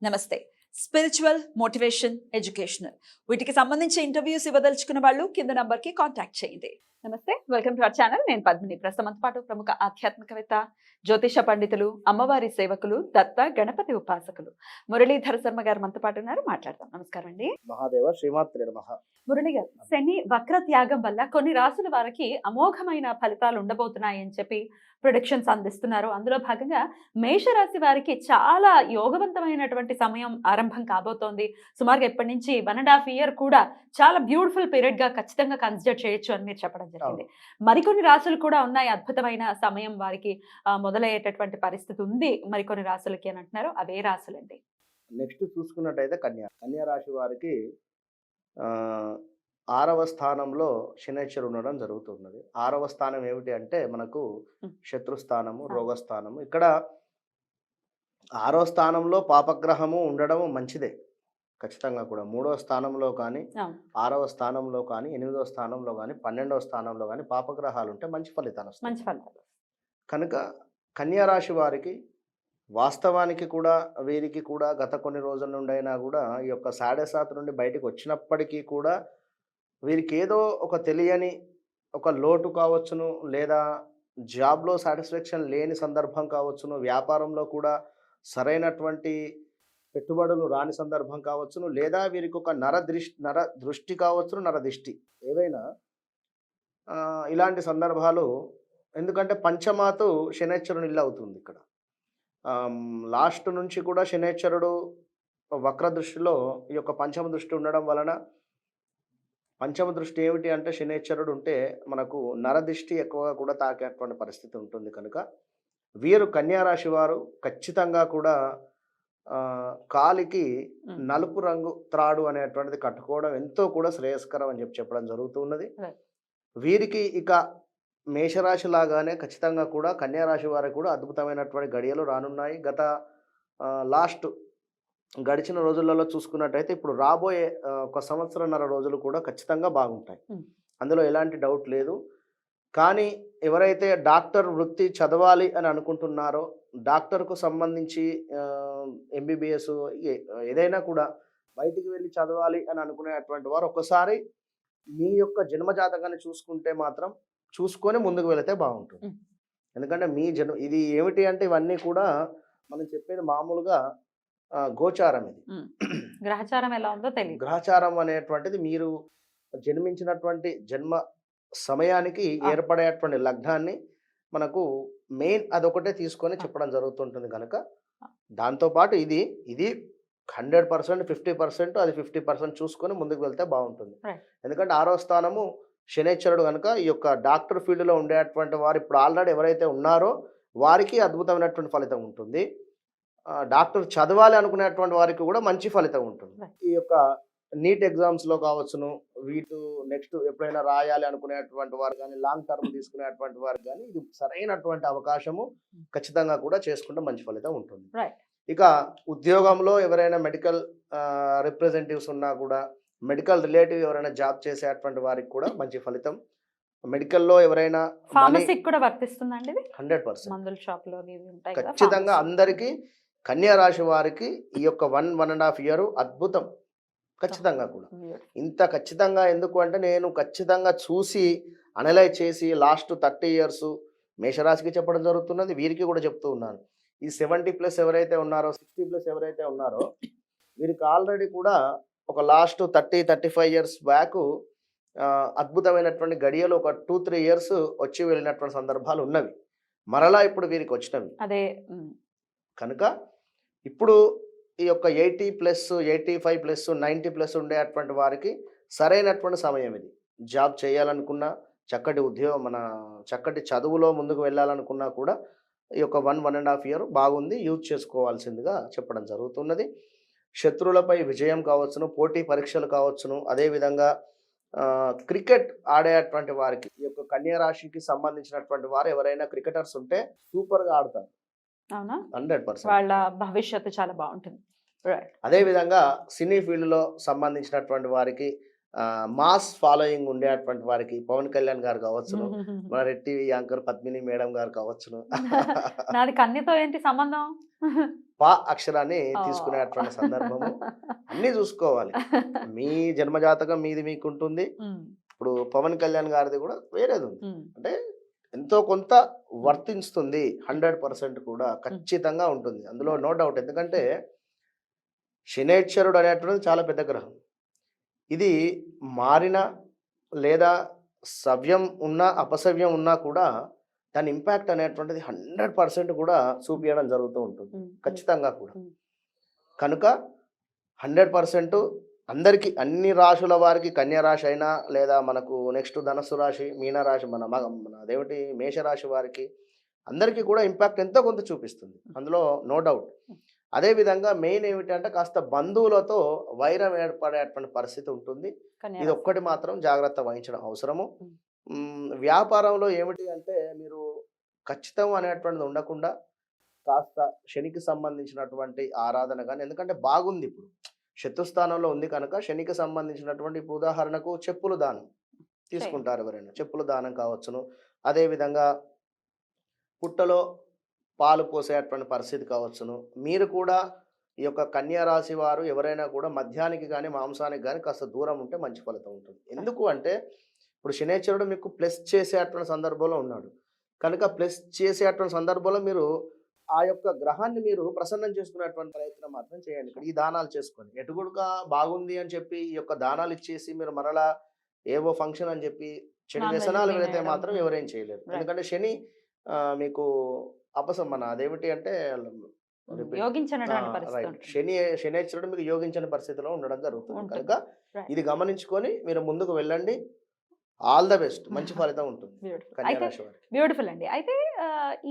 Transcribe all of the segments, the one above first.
నమస్తే. Spiritual, motivation, educational వీటికి సంబంధించి ఇంటర్వ్యూస్ ఇవ్వదలుచుకున్న వాళ్ళు కింద నంబర్కి కాంటాక్ట్ చేయండి. నమస్తే, వెల్కమ్ టు అవర్ ఛానల్. నేను పద్మిని. ప్రస్తుతంతో పాటు ప్రముఖ ఆధ్యాత్మికవేత్త, జ్యోతిష పండితులు, అమ్మవారి సేవకులు, దత్త గణపతి ఉపాసకులు మురళీధర శర్మ గారు మనతో పాటు ఉన్నారు. మాట్లాడదాం. నమస్కారం అండి. మహాదేవ శ్రీమాత్రే నమః. మురళి గారు, శని వక్ర త్యాగం వల్ల కొన్ని రాసుల వారికి అమోఘమైన ఫలితాలు ఉండబోతున్నాయి అని చెప్పి ప్రొడిక్షన్స్ అందిస్తున్నారు. అందులో భాగంగా మేషరాశి వారికి చాలా యోగవంతమైనటువంటి సమయం ఆరంభం కాబోతోంది. సుమారుగా ఇప్పటి నుంచి 1.5 year కూడా చాలా బ్యూటిఫుల్ పీరియడ్ గా ఖచ్చితంగా కన్సిడర్ చేయొచ్చు అని మీరు చెప్పడం జరిగింది. మరికొన్ని రాసులు కూడా ఉన్నాయి, అద్భుతమైన సమయం వారికి మొదలయ్యేటటువంటి పరిస్థితి ఉంది మరికొన్ని రాసులకి అని అంటున్నారు. అవే రాసులండి? నెక్స్ట్ చూసుకున్నట్టయితే కన్యా రాశి వారికి 6వ స్థానంలో శనైశ్వరుడు ఉండడం జరుగుతున్నది. 6వ స్థానం ఏమిటి అంటే మనకు శత్రుస్థానము, రోగస్థానము. ఇక్కడ 6వ స్థానంలో పాపగ్రహము ఉండడం మంచిదే ఖచ్చితంగా కూడా. 3వ స్థానంలో కానీ, 6వ స్థానంలో కానీ, 8వ స్థానంలో కానీ, 12వ స్థానంలో కానీ పాపగ్రహాలు ఉంటే మంచి ఫలితాలు వస్తాయి. కనుక కన్యా రాశి వారికి వాస్తవానికి కూడా వీరికి కూడా గత కొన్ని రోజుల నుండి అయినా కూడా ఈ యొక్క సాడెసాత్ నుండి బయటకు వచ్చినప్పటికీ కూడా వీరికి ఏదో ఒక తెలియని ఒక లోటు కావచ్చును, లేదా జాబ్లో సాటిస్ఫాక్షన్ లేని సందర్భం కావచ్చును, వ్యాపారంలో కూడా సరైనటువంటి పెట్టుబడులు రాని సందర్భం కావచ్చును, లేదా వీరికి ఒక నర దృష్టి కావచ్చును, నరదిష్టి ఏదైనా ఇలాంటి సందర్భాలు. ఎందుకంటే పంచమాతు శనైశ్వరుని ఇల్లు అవుతుంది ఇక్కడ. లాస్ట్ నుంచి కూడా శనైశ్వరుడు వక్ర దృష్టిలో ఈ యొక్క పంచమ దృష్టి ఉండడం వలన, పంచమ దృష్టి ఏమిటి అంటే శనైశ్వరుడు ఉంటే మనకు నరదిష్టి ఎక్కువగా కూడా తాకేటువంటి పరిస్థితి ఉంటుంది. కనుక వీరు కన్యా రాశి వారు ఖచ్చితంగా కూడా కాలికి నలుపు రంగు త్రాడు అనేటువంటిది కట్టుకోవడం ఎంతో కూడా శ్రేయస్కరం అని చెప్పడం జరుగుతున్నది. వీరికి ఇక మేషరాశి లాగానే ఖచ్చితంగా కూడా కన్యా రాశి వారికి కూడా అద్భుతమైనటువంటి గడియలు రానున్నాయి. గడిచిన రోజులలో చూసుకున్నట్టయితే ఇప్పుడు రాబోయే 1 సంవత్సరన్నర రోజులు కూడా ఖచ్చితంగా బాగుంటాయి, అందులో ఎలాంటి డౌట్ లేదు. కానీ ఎవరైతే డాక్టర్ వృత్తి చదవాలి అని అనుకుంటున్నారో, డాక్టర్కు సంబంధించి ఎంబీబీఎస్ ఏదైనా కూడా బయటికి వెళ్ళి చదవాలి అని అనుకునేటువంటి వారు ఒక్కసారి మీ యొక్క జన్మజాతకాన్ని చూసుకుంటే మాత్రం చూసుకొని ముందుకు వెళితే బాగుంటుంది. ఎందుకంటే ఇది ఏమిటి అంటే ఇవన్నీ కూడా మనం చెప్పేది మామూలుగా గోచారం. ఇది గ్రహచారం ఎలా ఉందో తెలియదు. గ్రహచారం అనేటువంటిది మీరు జన్మించినటువంటి జన్మ సమయానికి ఏర్పడేటువంటి లగ్నాన్ని మనకు మెయిన్ అదొకటే తీసుకొని చెప్పడం జరుగుతుంటుంది. కనుక దాంతోపాటు ఇది 100%, 50%, అది 50% చూసుకొని ముందుకు వెళ్తే బాగుంటుంది. ఎందుకంటే 6వ స్థానము శనైశ్వరుడు కనుక ఈ యొక్క డాక్టర్ ఫీల్డ్లో ఉండేటువంటి వారు ఇప్పుడు ఆల్రెడీ ఎవరైతే ఉన్నారో వారికి అద్భుతమైనటువంటి ఫలితం ఉంటుంది. డాక్టర్ చదవాలి అనుకునేటువంటి వారికి కూడా మంచి ఫలితం ఉంటుంది. ఈ యొక్క నీట్ ఎగ్జామ్స్లో కావచ్చును, నెక్స్ట్ ఎప్పుడైనా రాయాలి అనుకునేటువంటి వారు కానీ, లాంగ్ టర్మ్ తీసుకునేటువంటి వారు కానీ ఇది సరైనటువంటి అవకాశము ఖచ్చితంగా కూడా చేసుకుంటే మంచి ఫలితం ఉంటుంది. ఇక ఉద్యోగంలో ఎవరైనా మెడికల్ రిప్రజెంటేటివ్స్ ఉన్నా కూడా, మెడికల్ రిలేటివ్ ఎవరైనా జాబ్ చేసేటువంటి వారికి కూడా మంచి ఫలితం. మెడికల్లో ఎవరైనా కూడా వర్తిస్తుందండి 100%. మందుల షాప్లో ఖచ్చితంగా అందరికీ కన్యా రాశి వారికి ఈ యొక్క 1.5 year అద్భుతం ఖచ్చితంగా కూడా. ఇంత ఖచ్చితంగా ఎందుకు అంటే నేను ఖచ్చితంగా చూసి అనలైజ్ చేసి లాస్ట్ 30 years మేషరాశికి చెప్పడం జరుగుతున్నది, వీరికి కూడా చెప్తూ ఉన్నాను. ఈ 70+ ఎవరైతే ఉన్నారో, 60+ ఎవరైతే ఉన్నారో వీరికి ఆల్రెడీ కూడా ఒక లాస్ట్ 30-35 years బ్యాక్ అద్భుతమైనటువంటి గడియలు ఒక 2-3 years వచ్చి వెళ్ళినటువంటి సందర్భాలు ఉన్నవి. మరలా ఇప్పుడు వీరికి వచ్చినవి అదే. కనుక ఇప్పుడు ఈ యొక్క 80+, 85+, 90+ ఉండేటువంటి వారికి సరైనటువంటి సమయం ఇది. జాబ్ చేయాలనుకున్నా, చక్కటి ఉద్యోగం చక్కటి చదువులో ముందుకు వెళ్ళాలనుకున్నా కూడా ఈ యొక్క 1.5 year బాగుంది, యూజ్ చేసుకోవాల్సిందిగా చెప్పడం జరుగుతున్నది. శత్రువులపై విజయం కావచ్చును, పోటీ పరీక్షలు కావచ్చును, అదేవిధంగా క్రికెట్ ఆడేటువంటి వారికి ఈ యొక్క కన్యా రాశికి సంబంధించినటువంటి వారు ఎవరైనా క్రికెటర్స్ ఉంటే సూపర్గా ఆడతారు. 100% వాళ్ళ భవిష్యత్తు చాలా బాగుంటుంది. అదేవిధంగా సినీ ఫీల్డ్లో సంబంధించినటువంటి వారికి మాస్ ఫాలోయింగ్ ఉండేటువంటి వారికి పవన్ కళ్యాణ్ గారు కావచ్చును, మన red TV anchor Padmini madam గారు కావచ్చును. నాది కన్యతో ఏంటి సంబంధం? పా అక్షరాన్ని తీసుకునేటువంటి సందర్భము అన్నీ చూసుకోవాలి. మీ జన్మజాతకం మీది మీకుంటుంది. ఇప్పుడు పవన్ కళ్యాణ్ గారిది కూడా వేరేది ఉంది. అంటే ఎంతో కొంత వర్తిస్తుంది, 100% కూడా ఖచ్చితంగా ఉంటుంది, అందులో నో డౌట్. ఎందుకంటే శనేశ్వరుడు అనేటువంటిది చాలా పెద్ద గ్రహం. ఇది మారిన లేదా సవ్యం ఉన్నా అపసవ్యం ఉన్నా కూడా దాని ఇంపాక్ట్ అనేటువంటిది 100% కూడా చూపించడం జరుగుతూ ఉంటుంది ఖచ్చితంగా కూడా. కనుక 100% అందరికీ, అన్ని రాశుల వారికి, కన్యా రాశి అయినా లేదా మనకు నెక్స్ట్ ధనస్సు రాశి, మీన రాశి, మన అదేమిటి మేషరాశి వారికి అందరికీ కూడా ఇంపాక్ట్ ఎంతో కొంత చూపిస్తుంది, అందులో నో డౌట్. అదేవిధంగా మెయిన్ ఏమిటంటే కాస్త బంధువులతో వైరం ఏర్పడేటువంటి పరిస్థితి ఉంటుంది. ఇది ఒక్కటి మాత్రం జాగ్రత్త వహించడం అవసరము. వ్యాపారంలో ఏమిటి అంటే మీరు ఖచ్చితం అనేటువంటిది ఉండకుండా కాస్త శనికి సంబంధించినటువంటి ఆరాధన కానీ, ఎందుకంటే బాగుంది ఇప్పుడు శత్రుస్థానంలో ఉంది కనుక శనికి సంబంధించినటువంటి, ఇప్పుడు ఉదాహరణకు చెప్పులు దానం తీసుకుంటారు ఎవరైనా, చెప్పులు దానం కావచ్చును. అదేవిధంగా పుట్టలో పాలు పోసేటువంటి పరిస్థితి కావచ్చును. మీరు కూడా ఈ యొక్క కన్యా రాశి వారు ఎవరైనా కూడా మద్యానికి కానీ మాంసానికి కానీ కాస్త దూరం ఉంటే మంచి ఫలితం ఉంటుంది. ఎందుకు అంటే ఇప్పుడు శనేశ్వరుడు మీకు ప్లస్ చేసేటువంటి సందర్భంలో ఉన్నాడు కనుక, ప్లస్ చేసేటువంటి సందర్భంలో మీరు ఆ యొక్క గ్రహాన్ని మీరు ప్రసన్నం చేసుకునేటువంటి ప్రయత్నం మాత్రం చేయండి. ఇక్కడ ఈ దానాలు చేసుకొని ఎటుగుడుగా బాగుంది అని చెప్పి ఈ యొక్క దానాలు ఇచ్చేసి మీరు మరలా ఏవో ఫంక్షన్ అని చెప్పి చెడు వ్యసనాలు వెళితే మాత్రం ఎవరేం చేయలేరు. ఎందుకంటే శని మీకు మన అదేమిటి అంటే శనేశ్వరుడు మీకు యోగించని పరిస్థితిలో ఉండడం జరుగుతుంది కనుక ఇది గమనించుకొని మీరు ముందుకు వెళ్ళండి. ఆల్ ద బెస్ట్, మంచి ఫలితం ఉంటుంది. బ్యూటిఫుల్ అండి. అయితే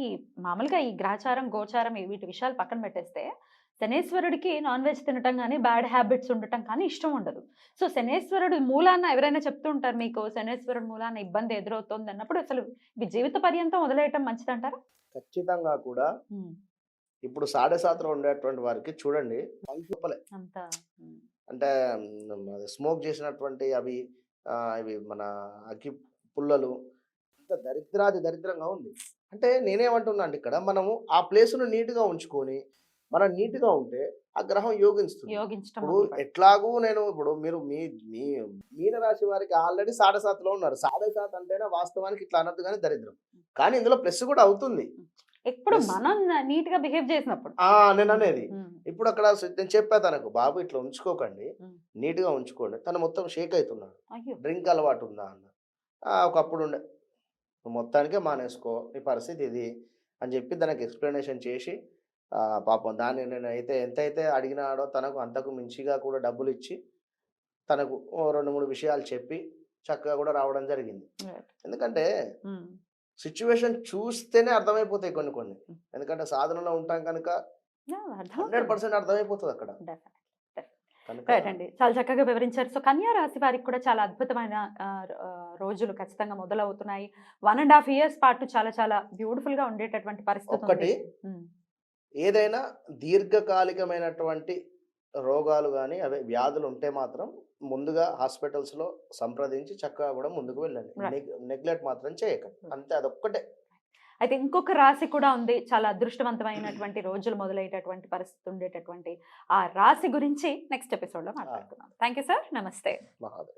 ఈ మామూలుగా ఈ గ్రహచారం, గోచారం వీటి విషయాలు పక్కన పెట్టేస్తే శనేశ్వరుడికి నాన్ వెజ్ తినటం కానీ, బ్యాడ్ హ్యాబిట్స్ ఉండటం కానీ ఇష్టం ఉండదు. సో శనేశ్వరుడు మూలాన ఎవరైనా చెప్తూ ఉంటారు మీకు, శనేశ్వరుడు మూలాన ఇబ్బంది ఎదురవుతుంది అన్నప్పుడు అసలు ఇవి జీవిత పర్యంతం వదిలేయటం మంచిదంటారా? ఖచ్చితంగా కూడా. ఇప్పుడు 7.5 ఉండేటువంటి వారికి చూడండి, అంటే స్మోక్ చేసినటువంటి అవి ఇవి మన అగ్గి పుల్లలు, ఇంత దరిద్రంగా ఉంది. అంటే నేనేమంటున్నా అంటే ఇక్కడ మనము ఆ ప్లేసును నీట్గా ఉంచుకొని మనం నీట్గా ఉంటే ఆ గ్రహం యోగిస్తుంది. ఇప్పుడు ఎట్లాగూ ఇప్పుడు మీరు మీన రాశి వారికి ఆల్రెడీ 7.5లో ఉన్నారు. 7.5 అంటేనే వాస్తవానికి ఇట్లా అనద్దు కానీ దరిద్రం, కానీ ఇందులో ప్లస్ కూడా అవుతుంది ఎప్పుడు మనం నీట్ గా బిహేవ్ చేసినప్పుడు. నేను అనేది ఇప్పుడు అక్కడ నేను చెప్పా తనకు, బాబు ఇట్లా ఉంచుకోకండి, నీట్ గా ఉంచుకోండి. తను మొత్తం షేక్ అవుతున్నాడు. డ్రింక్ అలవాటు ఉందా అన్న, ఒకప్పుడు ఉండే, మొత్తానికే మానేసుకో, నీ పరిస్థితి ఇది అని చెప్పి దానికి ఎక్స్ప్లెనేషన్ చేసి పాపం దాన్ని నేను ఎంతైతే అడిగినాడో తనకు అంతకు మించిగా కూడా డబ్బులు ఇచ్చి తనకు 2-3 విషయాలు చెప్పి చక్కగా కూడా రావడం జరిగింది. ఎందుకంటే సిచ్యువేషన్ చూస్తేనే అర్థమైపోతాయి కొన్ని. ఎందుకంటే సాధనలో ఉంటాం కనుక 100% అర్థమైపోతుంది అక్కడ. అండి, చాలా చక్కగా వివరించారు. సో కన్యా రాశి వారికి కూడా చాలా అద్భుతమైన రోజులు ఖచ్చితంగా మొదలవుతున్నాయి. 1.5 years పాటు చాలా చాలా బ్యూటిఫుల్ గా ఉండేటటువంటి పరిస్థితి. ఒకటి ఏదైనా దీర్ఘకాలికమైనటువంటి రోగాలు కానీ అవే వ్యాధులు ఉంటే మాత్రం ముందుగా హాస్పిటల్స్లో సంప్రదించి చక్కగా కూడా ముందుకు వెళ్ళండి. నెగ్లెక్ట్ మాత్రం చేయకండి, అంతే, అదొక్కటే. అయితే ఇంకొక రాశి కూడా ఉంది, చాలా అదృష్టవంతమైనటువంటి రోజులు మొదలయ్యేటటువంటి పరిస్థితి ఉండేటటువంటి ఆ రాశి గురించి నెక్స్ట్ ఎపిసోడ్లో మాట్లాడుకుందాం. థ్యాంక్ యూ సార్, నమస్తే.